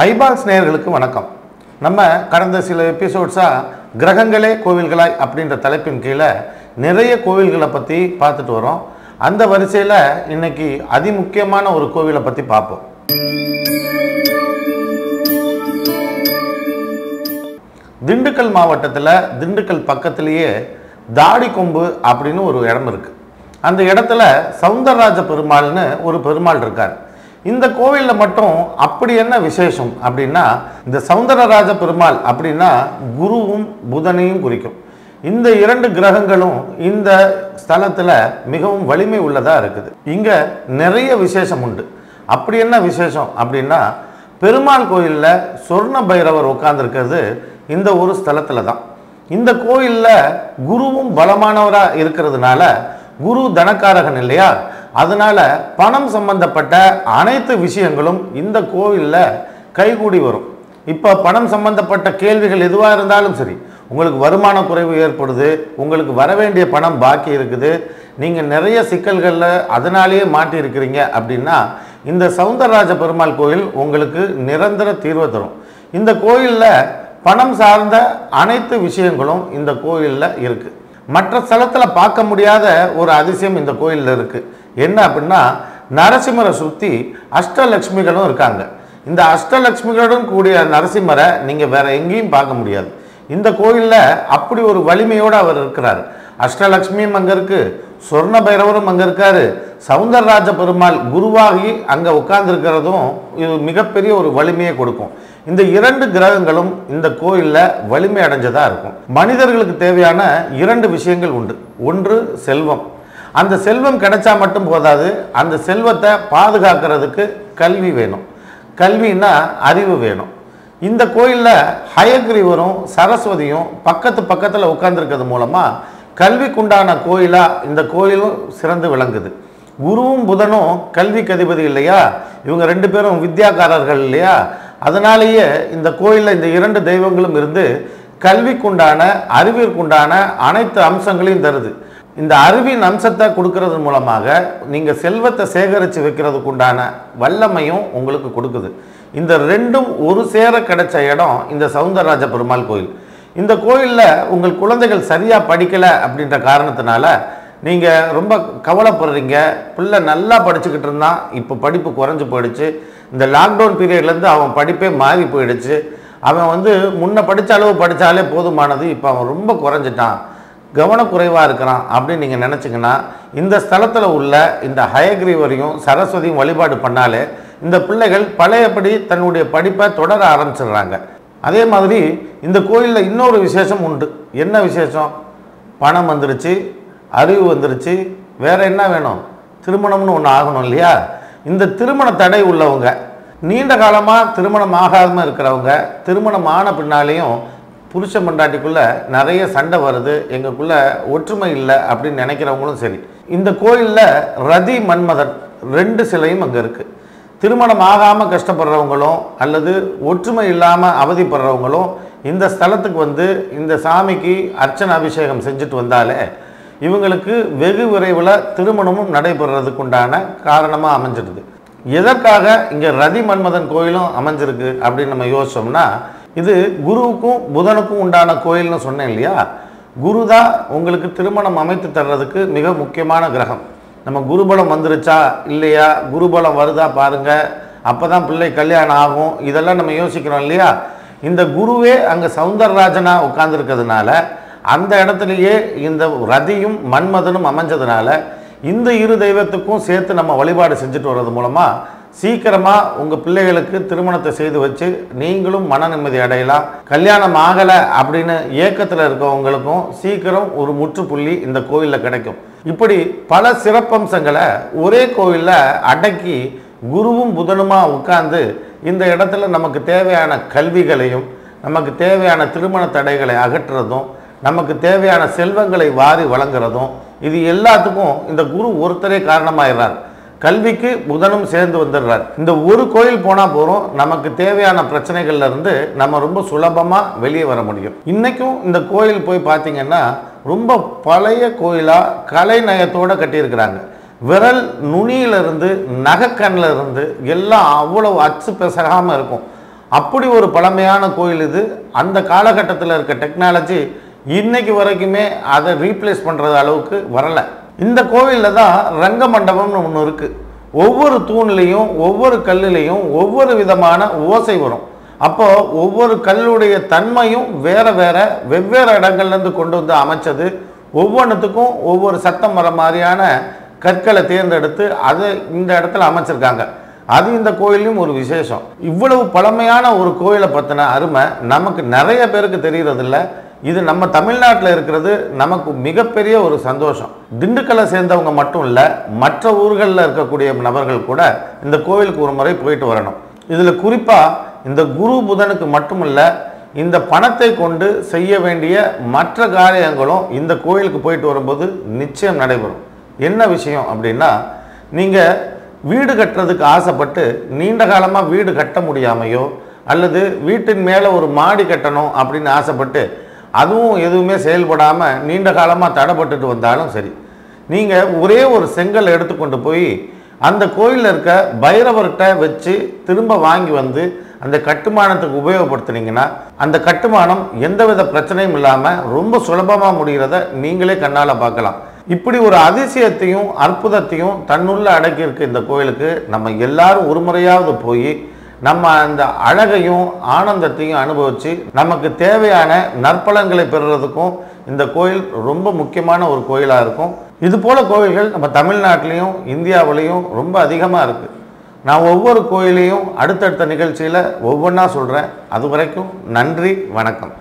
Eyeballs நேயர்களுக்கு வணக்கம். நம்ம கடந்த சில எபிசோட்ஸாக கிரகங்களே கோவில்களாய் அப்படின்ற தலைப்பின் கீழே நிறைய கோவில்களை பற்றி பார்த்துட்டு வரோம். அந்த வரிசையில் இன்னைக்கு அதிமுக்கியமான ஒரு கோவிலை பற்றி பார்ப்போம். திண்டுக்கல் மாவட்டத்தில் திண்டுக்கல் பக்கத்திலேயே தாடிக்கொம்பு அப்படின்னு ஒரு இடம் இருக்குது. அந்த இடத்துல சௌந்தரராஜ பெருமாள்னு ஒரு பெருமாள் இருக்கார். இந்த கோவிலில் மட்டும் அப்படி என்ன விசேஷம் அப்படின்னா, இந்த சௌந்தரராஜ பெருமாள் அப்படின்னா குருவும் புதனையும் குறிக்கும். இந்த இரண்டு கிரகங்களும் இந்த ஸ்தலத்தில் மிகவும் வலிமை உள்ளதாக இருக்குது. இங்கே நிறைய விசேஷம் உண்டு. அப்படி என்ன விசேஷம் அப்படின்னா, பெருமாள் கோயிலில் சொர்ண பைரவர் உட்கார்ந்துருக்கிறது இந்த ஒரு ஸ்தலத்தில் தான். இந்த கோயிலில் குருவும் பலமானவராக இருக்கிறதுனால, குரு தனக்காரகன் இல்லையா, அதனால பணம் சம்பந்தப்பட்ட அனைத்து விஷயங்களும் இந்த கோவிலில் கைகூடி வரும். இப்போ பணம் சம்பந்தப்பட்ட கேள்விகள் எதுவாக இருந்தாலும் சரி, உங்களுக்கு வருமான குறைவு ஏற்படுது, உங்களுக்கு வர வேண்டிய பணம் பாக்கி இருக்குது, நீங்கள் நிறைய சிக்கல்களில் அதனாலேயே மாட்டி இருக்கிறீங்க அப்படின்னா, இந்த சௌந்தரராஜ பெருமாள் கோயில் உங்களுக்கு நிரந்தர தீர்வை தரும். இந்த கோயிலில் பணம் சார்ந்த அனைத்து விஷயங்களும் இந்த கோயிலில் இருக்குது. மற்ற ஸ்தலத்தில் பார்க்க முடியாத ஒரு அதிசயம் இந்த கோயிலில் இருக்குது. என்ன அப்படின்னா, நரசிம்மரை சுற்றி அஷ்டலக்ஷ்மிகளும் இருக்காங்க. இந்த அஷ்டலக்ஷ்மிகளுடன் கூடிய நரசிம்மரை நீங்கள் வேற எங்கேயும் பார்க்க முடியாது. இந்த கோயிலில் அப்படி ஒரு வலிமையோடு அவர் இருக்கிறார். அஷ்டலக்ஷ்மியும் அங்கே இருக்குது, சொர்ண பைரவரும் அங்கே இருக்காரு, சௌந்தரராஜ பெருமாள் குருவாகி அங்கே உட்கார்ந்துருக்கிறதும் இது மிகப்பெரிய ஒரு வலிமையை கொடுக்கும். இந்த இரண்டு கிரகங்களும் இந்த கோயிலில் வலிமை அடைஞ்சதாக இருக்கும். மனிதர்களுக்கு தேவையான இரண்டு விஷயங்கள் உண்டு. ஒன்று செல்வம். அந்த செல்வம் கிடைச்சா மட்டும் போதாது, அந்த செல்வத்தை பாதுகாக்கிறதுக்கு கல்வி வேணும். கல்வின்னா அறிவு வேணும். இந்த கோயிலில் ஹயக்ரீவரும் சரஸ்வதியும் பக்கத்தில் உட்கார்ந்துருக்கிறது மூலமாக கல்விக்குண்டான கோயிலாக இந்த கோயிலும் சிறந்து விளங்குது. குருவும் புதனும் கல்விக்கு அதிபதி இல்லையா, இவங்க ரெண்டு பேரும் வித்யாக்காரர்கள் இல்லையா, அதனாலேயே இந்த கோயிலில் இந்த இரண்டு தெய்வங்களும் இருந்து கல்விக்குண்டான அறிவிற்குண்டான அனைத்து அம்சங்களையும் தருது. இந்த அறிவின் அம்சத்தை கொடுக்கறது மூலமாக நீங்கள் செல்வத்தை சேகரித்து வைக்கிறதுக்குண்டான வல்லமையும் உங்களுக்கு கொடுக்குது. இந்த ரெண்டும் ஒரு சேர கிடைச்ச இடம் இந்த சௌந்தரராஜ பெருமாள் கோயில். இந்த கோயிலில் உங்கள் குழந்தைகள் சரியாக படிக்கலை அப்படின்ற காரணத்தினால நீங்கள் ரொம்ப கவலைப்படுறீங்க. பிள்ளை நல்லா படிச்சுக்கிட்டு இருந்தான், இப்போ படிப்பு குறைஞ்சி போயிடுச்சு. இந்த லாக்டவுன் பீரியட்லேருந்து அவன் படிப்பே மாறி போயிடுச்சு. அவன் முன்ன படித்த அளவு படித்தாலே போதுமானது, இப்போ அவன் ரொம்ப குறைஞ்சிட்டான், கவனக்குறைவாக இருக்கிறான் அப்படின்னு நீங்கள் நினச்சிங்கன்னா, இந்த ஸ்தலத்தில் உள்ள இந்த ஹயக்ரீவரையும் சரஸ்வதியும் வழிபாடு பண்ணாலே இந்த பிள்ளைகள் பழையபடி தன்னுடைய படிப்பை தொடர ஆரம்பிச்சிடுறாங்க. அதே மாதிரி இந்த கோயிலில் இன்னொரு விசேஷம் உண்டு. என்ன விசேஷம்? பணம் வந்துருச்சு, அறிவு வந்துருச்சு, வேற என்ன வேணும்? திருமணம்னு ஒன்று ஆகணும் இல்லையா? இந்த திருமண தடை உள்ளவங்க, நீண்ட காலமாக திருமணம் ஆகாமல் இருக்கிறவங்க, திருமணம் ஆன பின்னாலேயும் புருஷ மண்டாட்டிக்குள்ளே நிறைய சண்டை வருது, எங்களுக்குள்ளே ஒற்றுமை இல்லை அப்படின்னு நினைக்கிறவங்களும் சரி, இந்த கோயிலில் ரதி மன்மதன் ரெண்டு சிலையும் அங்கே இருக்குது. திருமணம் ஆகாமல் கஷ்டப்படுறவங்களும் அல்லது ஒற்றுமை இல்லாமல் அவதிப்படுறவங்களும் இந்த ஸ்தலத்துக்கு இந்த சாமிக்கு அர்ச்சனை அபிஷேகம் செஞ்சுட்டு வந்தாலே இவங்களுக்கு வெகு விரைவில் திருமணமும் நடைபெறதுக்குண்டான காரணமாக அமைஞ்சிடுது. எதற்காக இங்கே ரதி மன்மதன் கோயிலும் அமைஞ்சிருக்கு அப்படின்னு நம்ம யோசிச்சோம்னா, இது குருவுக்கும் புதனுக்கும் உண்டான கோயில்னு சொன்னேன் இல்லையா. குரு தான் உங்களுக்கு திருமணம் அமைத்து தர்றதுக்கு மிக முக்கியமான கிரகம். நம்ம குருபலம் வந்துருச்சா இல்லையா, குருபலம் வருதா பாருங்க, அப்போ தான் பிள்ளை கல்யாணம் ஆகும், இதெல்லாம் நம்ம யோசிக்கிறோம் இல்லையா. இந்த குருவே அங்கே சௌந்தரராஜனாக உட்கார்ந்துருக்கிறதுனால, அந்த இடத்துலையே இந்த ரதியும் மன்மதனும் அமைஞ்சதுனால இந்த இரு தெய்வத்துக்கும் சேர்த்து நம்ம வழிபாடு செஞ்சுட்டு வர்றது மூலமாக சீக்கிரமாக உங்கள் பிள்ளைகளுக்கு திருமணத்தை செய்து வச்சு நீங்களும் மன நிம்மதி அடையலாம். கல்யாணம் ஆகலை அப்படின்னு ஏக்கத்தில் இருக்கவங்களுக்கும் சீக்கிரம் ஒரு முற்றுப்புள்ளி இந்த கோயிலில் கிடைக்கும். இப்படி பல சிறப்பம்சங்களை ஒரே கோயிலில் அடக்கி குருவும் புதனுமாக உட்கார்ந்து இந்த இடத்துல நமக்கு தேவையான கல்விகளையும் நமக்கு தேவையான திருமண தடைகளை அகற்றுறதும் நமக்கு தேவையான செல்வங்களை வாரி வழங்குறதும், இது எல்லாத்துக்கும் இந்த குரு ஒருத்தரே காரணமாயிடுறார். கல்விக்கு புதனும் சேர்ந்து வந்துடுறார். இந்த ஒரு கோயில் போனால் போகிறோம், நமக்கு தேவையான பிரச்சனைகள்ல இருந்து நம்ம ரொம்ப சுலபமாக வெளியே வர முடியும். இன்றைக்கும் இந்த கோயில் போய் பார்த்தீங்கன்னா ரொம்ப பழைய கோயிலாக கலை நயத்தோடு கட்டியிருக்கிறாங்க. விரல் நுனியிலிருந்து நகைக்கண்ணில் இருந்து எல்லாம் அவ்வளவு அச்சு பெசகாமல் இருக்கும். அப்படி ஒரு பழமையான கோயில் இது. அந்த காலகட்டத்தில் இருக்க டெக்னாலஜி இன்னைக்கு வரைக்குமே அதை ரீப்ளேஸ் பண்ணுறது அளவுக்கு வரலை. இந்த கோவிலில் தான் ரங்க மண்டபம்னு ஒன்று இருக்குது. ஒவ்வொரு தூண்லேயும் ஒவ்வொரு கல்லுலேயும் ஒவ்வொரு விதமான ஓசை வரும். அப்போது ஒவ்வொரு கல்லுடைய தன்மையும் வெவ்வேறு இடங்கள்லேருந்து கொண்டு வந்து அமைச்சது. ஒவ்வொன்றுத்துக்கும் ஒவ்வொரு சத்தம் வர மாதிரியான கற்களை தேர்ந்தெடுத்து அதை இந்த இடத்துல அமைச்சிருக்காங்க. அது இந்த கோயிலையும் ஒரு விசேஷம். இவ்வளவு பழமையான ஒரு கோயிலை பற்றின அருமை நமக்கு நிறைய பேருக்கு தெரிகிறதில்ல. இது நம்ம தமிழ்நாட்டில் இருக்கிறது நமக்கு மிகப்பெரிய ஒரு சந்தோஷம். திண்டுக்கல்லை சேர்ந்தவங்க மட்டும் இல்லை, மற்ற ஊர்களில் இருக்கக்கூடிய நபர்கள் கூட இந்த கோயிலுக்கு ஒரு முறை போயிட்டு வரணும். இதில் குறிப்பாக இந்த குரு புதனுக்கு மட்டுமல்ல, இந்த பணத்தை கொண்டு செய்ய வேண்டிய மற்ற காரியங்களும் இந்த கோயிலுக்கு போயிட்டு வரும்போது நிச்சயம் நடைபெறும். என்ன விஷயம் அப்படின்னா, நீங்கள் வீடு கட்டுறதுக்கு ஆசைப்பட்டு நீண்ட காலமாக வீடு கட்ட முடியாமையோ அல்லது வீட்டின் மேலே ஒரு மாடி கட்டணும் அப்படின்னு ஆசைப்பட்டு அதுவும் எதுவுமே செயல்படாமல் நீண்ட காலமாக தடைப்பட்டுட்டு வந்தாலும் சரி, நீங்கள் ஒரே ஒரு செங்கல் எடுத்துக்கொண்டு போய் அந்த கோயிலில் இருக்க பைரவர்கிட்ட வச்சு திரும்ப வாங்கி வந்து அந்த கட்டுமானத்துக்கு உபயோகப்படுத்துனீங்கன்னா அந்த கட்டுமானம் எந்தவித பிரச்சனையும் இல்லாமல் ரொம்ப சுலபமாக முடிகிறத நீங்களே கண்ணால் பார்க்கலாம். இப்படி ஒரு அதிசயத்தையும் அற்புதத்தையும் தன்னுள்ள அடக்கியிருக்க இந்த கோயிலுக்கு நம்ம எல்லாரும் ஒரு முறையாவது போய் நம்ம அந்த அழகையும் ஆனந்தத்தையும் அனுபவித்து நமக்கு தேவையான நற்பலன்களை பெறுறதுக்கும் இந்த கோயில் ரொம்ப முக்கியமான ஒரு கோயிலாக இருக்கும். இது போல் கோயில்கள் நம்ம தமிழ்நாட்டிலையும் இந்தியாவிலையும் ரொம்ப அதிகமாக இருக்குது. நான் ஒவ்வொரு கோயிலையும் அடுத்தடுத்த நிகழ்ச்சியில் ஒவ்வொன்றா சொல்கிறேன். அது வரைக்கும் நன்றி, வணக்கம்.